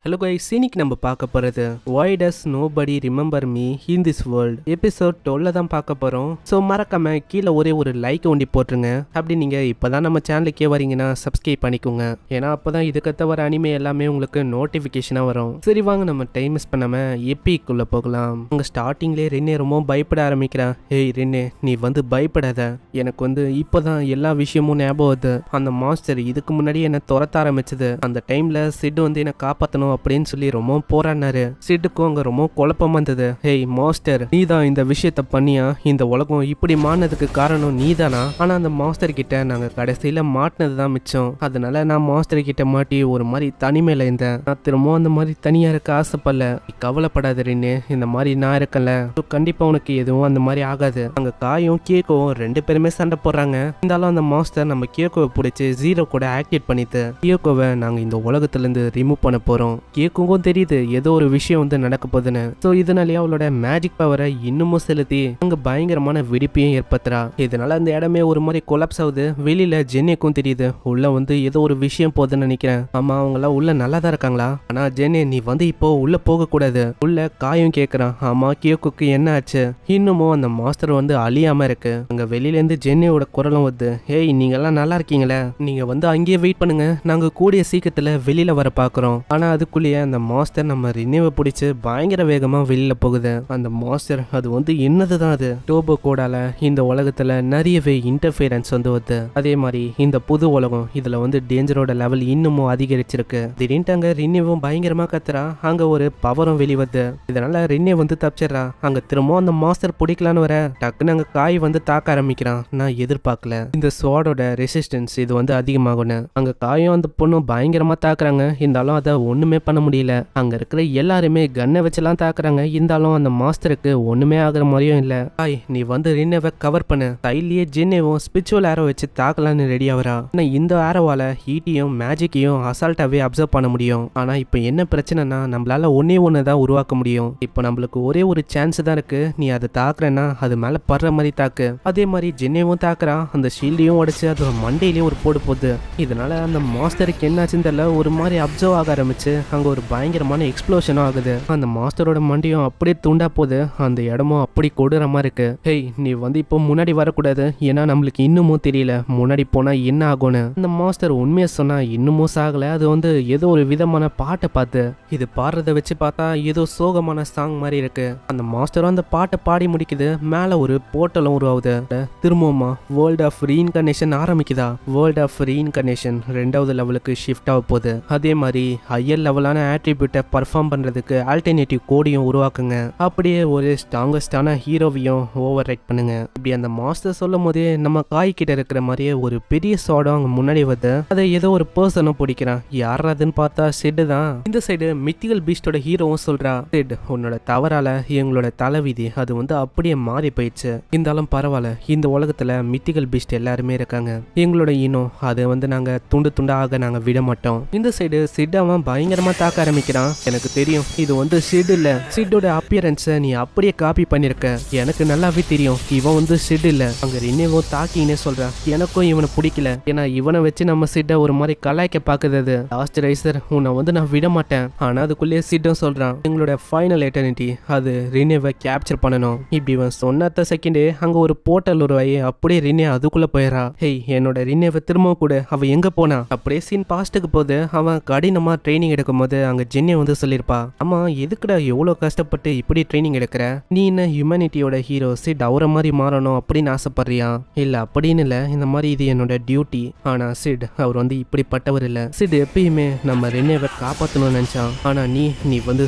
Hello guys, இன்னைக்கு நம்ம பார்க்க போறது Why does nobody remember me in this world episode 12 தான் பார்க்க போறோம். ஸோ மறக்காம கீழே ஒரே ஒரு லைக் ஒண்டி போட்டுருங்க. அப்படி நீங்க இப்பதான் நம்ம சேனலுக்கே வரீங்கன்னா சப்ஸ்கிரைப் பண்ணிக்கோங்க. ஏன்னா அப்பதான் இதுக்கத்த வர அனிமே எல்லாமே உங்களுக்கு நோட்டிபிகேஷனா வரும். சரி வாங்க நம்ம டைம் மிஸ் பண்ணாம எப்பிக்குள்ள போகலாம். அங்க ஸ்டார்டிங்லேயே ரென்னே ரொம்ப பயப்பட ஆரம்பிக்கிறான். ஏய் ரென்னே, நீ பயப்படாத. எனக்கு இப்போதான் எல்லா விஷயமும் ஞாபகம் வருது. அந்த மாஸ்டர் இதுக்கு முன்னாடி என்ன துரத்த ஆரம்பிச்சது. அந்த டைம்ல சிட் என்ன காப்பாத்தணும் அப்படின்னு சொல்லி ரொம்ப போராடினாரு. சிட்டுக்கும் அங்க ரொம்ப குழப்பமா இருந்தது. ஹேய் மாஸ்டர், நீதான் இந்த விஷயத்த பண்ணியா? இந்த உலகம் இப்படி மாறினதுக்கு காரணம் நீதானா? ஆனா அந்த மாஸ்டர் கிட்ட நாங்க கடைசியில மாட்டினதுதான் மிச்சம். அதனால நான் மாஸ்டர் கிட்ட மாட்டி ஒரு மாதிரி தனிமையில இருந்தேன். நான் திரும்ப அந்த மாதிரி தனியா இருக்க ஆசைப்படல. கவலைப்படாதேன்னு இந்த மாதிரி நான் இருக்கல. கண்டிப்பா உனக்கு எதுவும் அந்த மாதிரி ஆகாது. அங்க காயும் கேக்கும் ரெண்டு பேருமே சண்டை போடுறாங்க. இருந்தாலும் அந்த மாஸ்டர் நம்ம கேக்கோவை பிடிச்சி ஜீரோ கூட ஆக்டிவேட் பண்ணிட்டு கேக்கோவை நாங்க இந்த உலகத்துல இருந்து ரிமூவ் பண்ண போறோம். கேக்குக்கும் தெரியுது ஏதோ ஒரு விஷயம் நடக்க போகுதுன்னு. சோ இதனாலேயே அவளோட மேஜிக் பவரை இன்னமும் செலுத்தி அங்க பயங்கரமான வெடிப்பையும் ஏற்படுத்துறா. இதனால அந்த இடமே ஒரு மாதிரி கொலாப்ஸ் ஆகுது. வெளியில ஜென்னிக்கும் தெரியுது உள்ள ஏதோ ஒரு விஷயம் போகுதுன்னு நினைக்கிறேன். ஆமா, அவங்க எல்லாம் உள்ள நல்லா தான் இருக்காங்களா? ஆனா ஜென்னி, நீ இப்போ உள்ள போக கூடாது. உள்ள காயும் கேக்குறான். ஆமா, கேக்குக்கு என்ன ஆச்சு? இன்னமும் அந்த மாஸ்டர் அழியாம இருக்கு. அங்க வெளியில இருந்து ஜென்னியோட குரலும் வருது. ஏய், நீங்க எல்லாம் நல்லா இருக்கீங்களே? நீங்க அங்கேயே வெயிட் பண்ணுங்க, நாங்க கூடிய சீக்கிரத்துல வெளியில வர பாக்குறோம். ஆனா அதுக்குள்ளேயே அந்த மாஸ்டர் நம்ம ரினிவை பிடிச்சு பயங்கர வேகமா வெளியில போகுது. அந்த மாஸ்டர் அது என்னதுதான் அது? டோபோ கோடால இந்த உலகத்துல நிறையவே இன்டர்ஃபியரன்ஸ் வருது. அதே மாதிரி இந்த புது உலகம் இதுல டேஞ்சரோட லெவல் இன்னமும் அதிகரிச்சிருக்கு. திடீர்னு அங்க ரினிவும் பயங்கரமா கத்துறா. அங்க ஒரு பவரும் வெளிவருது. இதனால ரின்னே தப்பிச்சிடறா. அங்க திரும்ப அந்த மாஸ்டர் பிடிக்கலான்னு வர டக்குன்னு அங்க காய் தாக்க ஆரம்பிக்கிறான். நான் எதிர்பார்க்கல இந்த ஸ்வாடோட ரெசிஸ்டன்ஸ் இது அதிகமாகும்னு. அங்க காயும் அந்த பொண்ணும் பயங்கரமா தாக்குறாங்க. இருந்தாலும் அதை ஒண்ணுமே பண்ண முடியல. அங்க இருக்கிற எல்லாருமே கன்னை வச்செல்லாம் தாக்குறாங்க. இருந்தாலும் அந்த மாஸ்டருக்கு ஒண்ணுமே ஆகுற மாதிரியும் இல்ல. காய், நீ ரின்னவை கவர் பண்ணு. கையிலேயே ஜென்னேவும் ஸ்பிரிச்சுவல் ஆரோ வச்சு தாக்கலான்னு ரெடி ஆகுறா. ஆனா இந்த ஆரோவால ஹீட்டையும் மேஜிக்கையும் அசால்ட்டாவே அப்சர்வ் பண்ண முடியும். ஆனா இப்ப என்ன பிரச்சனைனா நம்மளால ஒன்னதான் உருவாக்க முடியும். இப்போ நம்மளுக்கு ஒரே ஒரு சான்ஸ் தான் இருக்கு. நீ அதை தாக்குறேன்னா அது மேல படுற மாதிரி தாக்கு. அதே மாதிரி ஜென்னேவும் தாக்குறா. அந்த ஷீல்டையும் உடைச்சு அதோட மண்டையிலேயே ஒரு போடு போகுது. இதனால அந்த மாஸ்டருக்கு என்னாச்சுன்னு தெரியல, ஒரு மாதிரி அப்சர்வ் ஆக ஆரம்பிச்சு அங்க ஒரு பயங்கரமான எக்ஸ்ப்ளோஷனும் ஆகுது. அந்த மாஸ்டரோட மண்டையும் அப்படியே துண்டா போகுது. அந்த இடமும் அப்படி கொடூரமா இருக்கு. ஹேய், நீ இப்போ முன்னாடி வரக்கூடாது. ஏன்னா நம்மளுக்கு இன்னமும் தெரியல முன்னாடி போனா என்ன ஆகும்னு. அந்த மாஸ்டர் உண்மையை சொன்னா இன்னமும் சாகல. அது ஏதோ ஒரு விதமான பாட்டை பார்த்து இது பாடுறத வச்சு பார்த்தா ஏதோ சோகமான சாங் மாதிரி இருக்கு. அந்த மாஸ்டரும் அந்த பாட்டை பாடி முடிக்குது. மேல ஒரு போர்ட்டலும் உருவாகுது. திரும்பவுமா வேர்ல்ட் ஆஃப் ரீஇன்கார்னேஷன் ஆரம்பிக்குதா? வேர்ல்ட் ஆஃப் ரீஇன்கார்னேஷன் 2வது லெவலுக்கு ஷிஃப்ட் ஆக போகுது. அதே மாதிரி ஹையர் லெவலான ஆட்ரிபியூட்டை பர்ஃபார்ம் பண்றதுக்கு ஆல்டர்னேட்டிவ் கோடையும் உருவாக்குங்க. அப்படியே ஒரு ஸ்ட்ராங்கஸ்டான ஹீரோவையும் ஓவர் ரைட் பண்ணுங்க. இப்படி அந்த மாஸ்டர் சொல்லும் போதே நம்ம காய் கிட்ட இருக்கிற மாதிரியே ஒரு பெரிய சோடம் அங்க முன்னாடி வருது. அதை ஏதோ ஒரு பர்சனும் பிடிக்கிறான். யாராதுன்னு பார்த்தா சிட் தான். இந்த சைடு மித்திகல் பீஸ்டோட ஹீரோவும் சொல்றா, சிட், உன்னோட தவறால எங்களோட தலைவிதி அது அப்படியே மாறி போயிடுச்சு. இருந்தாலும் பரவாயில்ல, இந்த உலகத்துல மித்திகல் பீஸ்ட் எல்லாருமே இருக்காங்க. எங்களோட இனம் அது நாங்க துண்டு துண்டாக நாங்க விட மாட்டோம். இந்த சைடு சிட் அவன் பயங்கரமா தாக்க ஆரம்பிக்கிறான். எனக்கு தெரியும் இது சிட் இல்ல. சிட்டோட அப்பியரன்ஸை நீ அப்படியே காப்பி பண்ணிருக்க. எனக்கு நல்லாவே தெரியும் இவன் சிட் இல்ல. அங்க ரின்னேவோ தாக்கினே சொல்றான். எனக்கும் இவனை பிடிக்கல. ஏன்னா இவனை வச்சு நம்ம சிட்டை ஒரு மாதிரி கலாய்க்க பாக்குறது. லாஸ்ட் ரைசர், உன்னை நான் விட மாட்டேன். ஆனா அதுக்குள்ளேயே சிட்டும் சொல்றான், எங்களோட ஃபைனல் எட்டர்னிட்டி அது ரின்னேவை கேப்சர் பண்ணணும். இப்படி இவன் சொன்ன செகண்டே அங்க ஒரு போர்ட்டல் உருவாயி அப்படியே ரின்னே அதுக்குள்ள போயிடறா. ஹேய், என்னோட ரின்னேவை திரும்பவும் கூட. அவ எங்க போனா? அப்படியே சீன் பாஸ்ட்டுக்கு போது அவன் கடினமா ட்ரைனிங் எடுக்கும் போது அங்க ஜென்னி சொல்லிருப்பா, ஆமா எதுக்குடா எவ்வளவு கஷ்டப்பட்டு இப்படி ட்ரைனிங் எடுக்கிற? நீ என்ன ஹியூமனிட்டியோட ஹீரோ சிட் அவர மாதிரி மாறணும் அப்படின்னு ஆசைப்படுறியா? இல்ல அப்படின்னு இல்ல, இந்த மாதிரி இது என்னோட டியூட்டி. ஆனா சிட் அவர் இப்படிப்பட்டவர் இல்ல. சிட் எப்பயுமே நம்ம ரின்னேவை காப்பாத்தணும்னு நினைச்சான். ஆனா நீ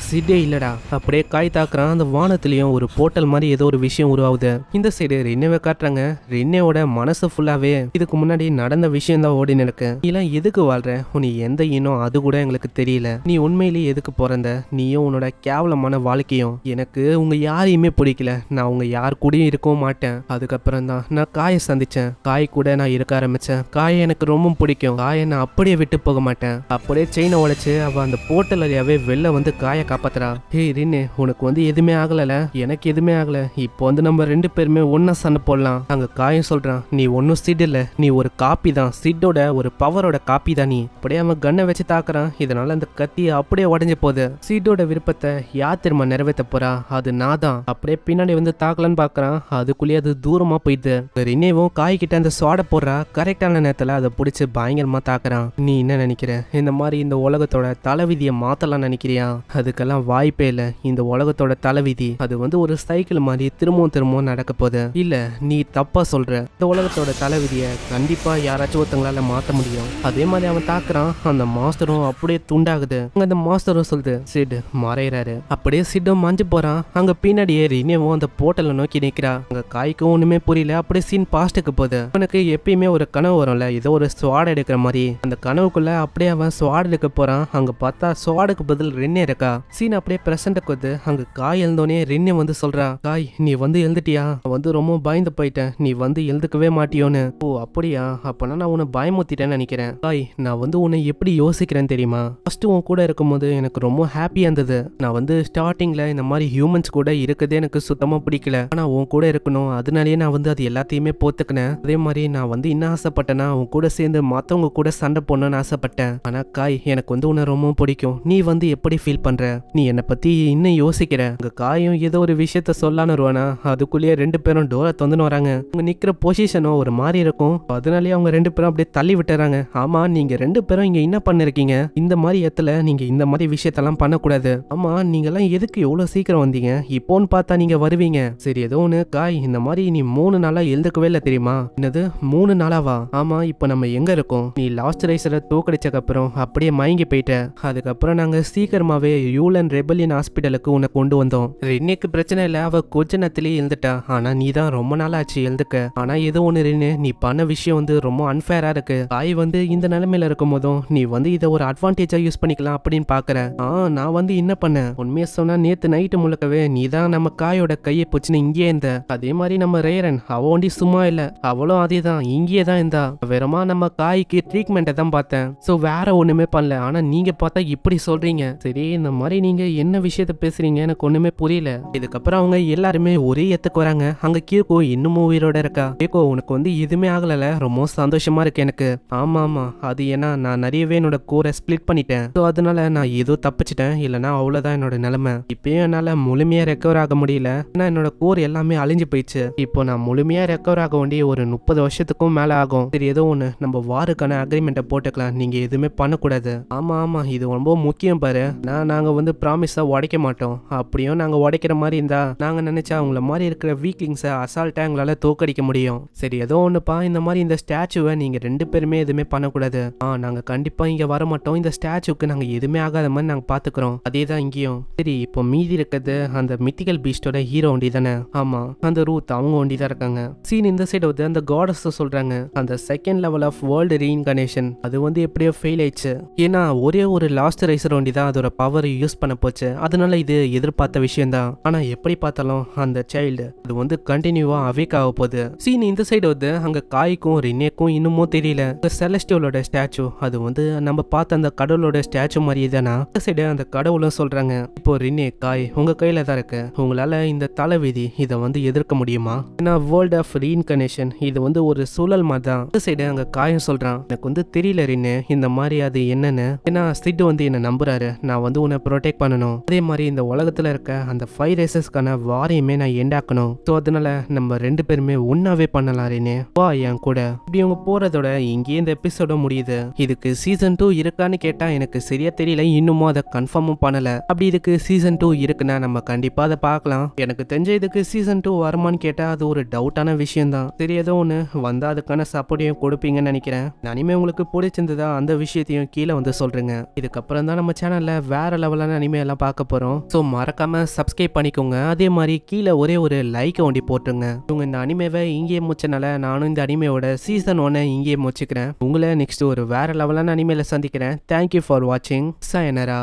சிட்டே இல்லடா. அப்படியே காய் தாக்குறான். அந்த வானத்திலயும் ஒரு போர்ட்டல் மாதிரி ஏதோ ஒரு விஷயம் உருவாகுது. இந்த சைடு ரின்னேவை காட்டுறாங்க. ரின்னேவோட மனசு ஃபுல்லாவே இதுக்கு முன்னாடி நடந்த விஷயம் தான் ஓடின்னு இருக்கு. நீ எல்லாம் எதுக்கு வாழ்ற? உனி எந்த இனம் அது கூட எங்களுக்கு தெரியல. நீ உண்மையிலேயே எதுக்கு பிறந்த? நீயும் உன்னோட கேவலமான வாழ்க்கையும். எனக்கு உங்க யாரையுமே பிடிக்கல. நான் உங்க யார் கூடயும் இருக்கவும் மாட்டேன். அதுக்கப்புறம் தான் நான் காயை சந்திச்சேன். காய் கூட நான் இருக்க ஆரம்பிச்சேன். காயை எனக்கு ரொம்ப பிடிக்கும். காயை நான் அப்படியே விட்டு போக மாட்டேன். அப்படியே செயினை உடைச்சு அவ அந்த போர்ட்டல் வழியாவே வெளில காயை காப்பாத்துறா. ஹேய் ரின்னே, உனக்கு எதுவுமே ஆகல. எனக்கு எதுவுமே ஆகல. இப்போ நம்ம ரெண்டு பேருமே ஒன்னா சண்டை போடலாம். அங்க காயம் சொல்றான், நீ ஒன்னும் சிட் இல்ல, நீ ஒரு காப்பி தான். சிட்டோட ஒரு பவரோட காப்பி தான் நீ. அப்படியே அவன் கண்ணை வச்சு தாக்குறான். இதனால அந்த கத்தி அப்படியே உடஞ்சு போகுது. சீடோட விருப்பத்தை யார் திரும்ப நிறைவேற்ற போறா? அது நான் தான். அப்படியே பின்னாடி வந்து தாக்கலான்னு பாக்குறான். அதுக்குள்ளேயே அது தூரமா போயிடுது. ரினேவும் காய் கிட்ட அந்த சுவாட போடுறா. கரெக்டான நேரத்துல அதை பிடிச்சி பயங்கரமா தாக்குறான். நீ என்ன நினைக்கிற? இந்த மாதிரி இந்த உலகத்தோட தலைவிதியை மாத்தலாம் நினைக்கிறியா? அதுக்கெல்லாம் வாய்ப்பே இல்ல. இந்த உலகத்தோட தலைவிதி அது வந்து ஒரு சைக்கிள் மாதிரி திரும்பவும் நடக்க போகுது. இல்ல, நீ தப்பா சொல்ற. இந்த உலகத்தோட தலைவிதியை கண்டிப்பா யாராச்சும் ஒருத்தங்களால மாத்த முடியும். அதே மாதிரி அவன் தாக்குறான். அந்த மாஸ்டரும் அப்படியே துண்டாகுது. அந்த மாஸ்டரும் சொல்லுது சிட் மறைறாரு. அப்படியே சிட்டும் மஞ்சு போறான். அங்க பின்னாடியே ரினேவும் அந்த போர்ட்டலை நோக்கி நிக்கிறா. அங்க காய்க்கும் ஒண்ணுமே புரியல. அப்படியே சீன் பாஸ்டுக்கு போகுது. அவனுக்கு எப்பயுமே ஒரு கனவு வரும்ல, ஏதோ ஒரு ஸ்வாட் எடுக்கிற மாதிரி. அந்த கனவுக்குள்ள அப்படியே அவன் ஸ்வாட் எடுக்க போறான். அங்க பார்த்தா ஸ்வாடுக்கு பதில் ரின்னே இருக்கா. சீன் அப்படியே பிரசன்ட்டுக்கு வந்து அங்க காய் எழுந்தோடனே ரின்னே வந்து சொல்றா, காய் நீ வந்து எழுந்துட்டியா? வந்து ரொம்ப பயந்து போயிட்டேன். நீ வந்து எழுந்துக்கவே மாட்டியோன்னு. ஓ அப்படியா? அப்பனா நான் உன்னை பயமுத்திட்டேன்னு நினைக்கிறேன். காய் நான் வந்து உன்னை எப்படி யோசிக்கிறேன் தெரியுமா? ஃபர்ஸ்ட் உன் கூட இருக்கும்போது எனக்கு ரொம்ப ஹாப்பியா இருந்தது. நான் வந்து ஸ்டார்டிங்ல இந்த மாதிரி ஹியூமன்ஸ் கூட இருக்கதே எனக்கு சுத்தமா பிடிக்கல. ஆனா உன் கூட இருக்கணும், அதனாலேயே நான் வந்து அது எல்லாத்தையுமே போத்துக்கினேன். அதே மாதிரி நான் வந்து என்ன ஆசைப்பட்டேன்னா உன் கூட சேர்ந்து மத்தவங்க கூட சண்டை போடணும்னு ஆசைப்பட்டேன். ஆனா காய் எனக்கு வந்து உன்னை ரொம்ப பிடிக்கும். நீ வந்து எப்படி ஃபீல் பண்ற? நீ என்னை பத்தி இன்னும் யோசிக்கிற? அங்க காயும் ஏதோ ஒரு விஷயத்த சொல்லான்னு வருவானா, அதுக்குள்ளேயே ரெண்டு பேரும் டோரை தொந்துன்னு வராங்க. அவங்க நிக்கிற பொசிஷனும் ஒரு மாதிரி இருக்கும். அதனாலேயே அவங்க ரெண்டு பேரும் அப்படியே தள்ளி விட்டுறாங்க. ஆமா நீங்க ரெண்டு பேரும் இங்க என்ன பண்ணிருக்கீங்க? இந்த மாதிரி இடத்துல நீங்க இந்த மாதிரி விஷயத்தெல்லாம் பண்ணக்கூடாது. ஆமா நீங்க எல்லாம் எதுக்கு எவ்வளவு சீக்கிரம் வந்தீங்க? இப்போன்னு பார்த்தா நீங்க வருவீங்க. சரி ஏதோ ஒண்ணு காய், இந்த மாதிரி நீ 3 நாளா எழுந்துக்கவே இல்லை தெரியுமா? என்னது 3 நாளாவா? ஆமா இப்ப நம்ம எங்க இருக்கோம்? நீ லாஸ்ட் ரைசரை தோக்கடிச்சக்கு அப்புறம் அப்படியே மயங்கி போயிட்ட. அதுக்கப்புறம் நாங்க சீக்கிரமாவே யூலன் ரெபல்லியன் ஹாஸ்பிட்டலுக்கு உன்னை கொண்டு வந்தோம். ரின்னுக்கு பிரச்சனை இல்ல, அவ கொஞ்ச நேரத்திலேயே எழுந்துட்டா. ஆனா நீ தான் ரொம்ப நாள் ஆச்சு எழுந்துக்க. ஆனா ஏதோ ஒண்ணு ரின்னு, நீ பண்ண விஷயம் வந்து ரொம்ப அன்ஃபேரா இருக்கு. காய் வந்து இந்த நிலைமையில இருக்கும் போதும் நீ வந்து இதை ஒரு அட்வான்டேஜா யூஸ் பண்ணிக்கலாம் அப்படின்னு பாக்குற. நான் வந்து என்ன பண்ணேன்? உண்மையா சொன்னா நேத்து நைட்டு முழுக்கவே நீ தான் நம்ம காயோட கையை பிடிச்சுன்னு இங்கே இருந்த. அதே மாதிரி நம்ம ரேரன் அவ ஒண்டி சும்மா இல்ல, அவளும் அதே தான் இங்கே தான் இருந்தா. வெறுமா நம்ம காய்க்கு ட்ரீட்மெண்ட்டை தான் பார்த்தேன். சோ வேற ஒண்ணுமே பண்ணல. ஆனா நீங்க பார்த்தா இப்படி சொல்றீங்க. சரி இந்த மாதிரி நீங்க என்ன விஷயத்த பேசுறீங்க எனக்கு ஒண்ணுமே புரியல. இதுக்கப்புறம் அவங்க எல்லாருமே ஒரே இடத்துக்கு வராங்க. அங்க கீகோ இன்னமும் உயிரோட இருக்கா. கேக்கோ உனக்கு வந்து எதுவுமே ஆகல, ரொம்ப சந்தோஷமா இருக்கு எனக்கு. ஆமா ஆமா அது ஏன்னா நான் நிறையவே என்னோட கோரை ஸ்பிளிட் பண்ணிட்டேன். ஸோ அதனால நான் ஏதோ தப்பிச்சிட்டேன். இல்லைன்னா அவ்வளோதான் என்னோட நிலைமை. இப்பயும் என்னால் முழுமையாக ரெக்கவர் ஆக முடியல. ஏன்னா என்னோட கோர் எல்லாமே அழிஞ்சு போயிடுச்சு. இப்போ நான் முழுமையாக ரெக்கவர் ஆக வேண்டிய ஒரு 30 வருஷத்துக்கும் மேலே ஆகும். சரி ஏதோ ஒன்று நம்ம வாருக்கான அக்ரிமெண்ட்டை போட்டுக்கலாம். நீங்கள் எதுவுமே பண்ணக்கூடாது. ஆமாம் இது ரொம்ப முக்கியம் பாரு. நாங்கள் வந்து ப்ராமிஸாக உடைக்க மாட்டோம். அப்படியும் நாங்கள் உடைக்கிற மாதிரி இருந்தா நாங்கள் நினைச்சா அவங்கள மாதிரி இருக்கிற வீக்லிங்ஸை அசால்ட்டாக எங்களால் தோக்கடிக்க முடியும். சரி ஏதோ ஒன்றுப்பா, இந்த மாதிரி இந்த ஸ்டாச்சுவை நீங்கள் 2 பேருமே எதுவுமே பண்ணக்கூடாது. நாங்கள் கண்டிப்பாக இங்கே வர மாட்டோம். இந்த ஸ்டாச்சுக்கு நாங்கள் எதுவுமே ஆகாத மாதிரி நாங்கள் பார்த்துக்கிறோம். அதே தான் இங்கேயும். சரி இப்போ மீதி இருக்கிறது அந்த மித்திகல் பீஸ்டோட ஹீரோ ஒண்டி தானே? ஆமா அந்த ரூத் அவங்க ஒண்டி தான் இருக்காங்க. சீன் இந்த சைடு வந்து அந்த காடஸ் சொல்றாங்க அந்த second level of world reincarnation அது வந்து எப்படியோ ஃபெயில் ஆயிடுச்சு. ஏன்னா ஒரே ஒரு லாஸ்ட் ரைசர் ஒண்டி தான் அதோட பவர் யூஸ் பண்ண போச்சு. அதனால இது எதிர்பார்த்த விஷயம் தான். ஆனா எப்படி பார்த்தாலும் அந்த சைல்டு அது வந்து கண்டினியூவா அவேக் ஆக போகுது. சீன் இந்த சைடு வந்து அங்க காய்க்கும் ரின்னேக்கும் இன்னமும் தெரியல. செலஸ்டியோட ஸ்டாச்சு அது வந்து நம்ம பார்த்த அந்த கடவுளோட ஸ்டாச்சு மாதிரியே தானா? இந்த சைடு அந்த கடவுளும் சொல்றாங்க இப்போ ரின்னே காய் உங்க கையில தான் இருக்கு. உங்களால இந்த தலைவிதி இதை வந்து எதிர்க்க முடியுமா? ஏன்னா வேர்ல்ட் ஆஃப் ரீஇன்கார்னேஷன் இது வந்து ஒரு சூழல் மாதிரி தான். இந்த சைடு அங்க காயம் சொல்றான் எனக்கு வந்து தெரியல ரின்னே இந்த மாதிரி அது என்னன்னு. ஏன்னா சிட் வந்து என்ன நம்புறாரு. நான் வந்து உன்னை ப்ரொடெக்ட் பண்ணணும். அதே மாதிரி இந்த உலகத்துல இருக்க அந்த 5 ரேசஸ்க்கான வாரையுமே நான் எண்டாக்கணும். ஸோ அதனால நம்ம 2 பேருமே ஒன்னாவே பண்ணலாம் ரின்னே, வா என் கூட. இப்படி அவங்க போறதோட இங்கேயே இந்த எபிசோட முடியுது. இதுக்கு சீசன் 2 இருக்கான்னு கேட்டா எனக்கு சரியா தெரியல. இன்னமும் அதை கன்ஃபார்மும் பண்ணல. அப்படி இதுக்கு சீசன் 2 இருக்குன்னா நம்ம கண்டிப்பா அதை பார்க்கலாம். எனக்கு தெரிஞ்ச இதுக்கு சீசன் 2 வருமானு கேட்டா அது ஒரு டவுட்டான விஷயம் தான். சரி ஏதோ ஒன்று வந்தா அதுக்கான சப்போர்ட்டையும் கொடுப்பீங்கன்னு நினைக்கிறேன். அனிமே உங்களுக்கு பிடிச்சிருந்ததா அந்த விஷயத்தையும் கீழே வந்து சொல்றேங்க. இதுக்கப்புறம் தான் நம்ம சேனல்ல வேற லெவலான அனிமே எல்லாம் பார்க்க போறோம். ஸோ மறக்காம சப்ஸ்கிரைப் பண்ணிக்கோங்க. அதே மாதிரி கீழே ஒரே ஒரு லைக்கை ஒண்டி போட்டுருங்க. இவங்க இந்த அனிமேவை இங்கேயே முடிச்சனால நானும் இந்த அனிமேவோட சீசன் 1 இங்கேயே முடிச்சுக்கிறேன். உங்களை நெக்ஸ்ட் ஒரு வேற லெவலான அனிமேல சந்திக்கிறேன். தேங்க்யூ ஃபார் வாட்சிங். சயனரா.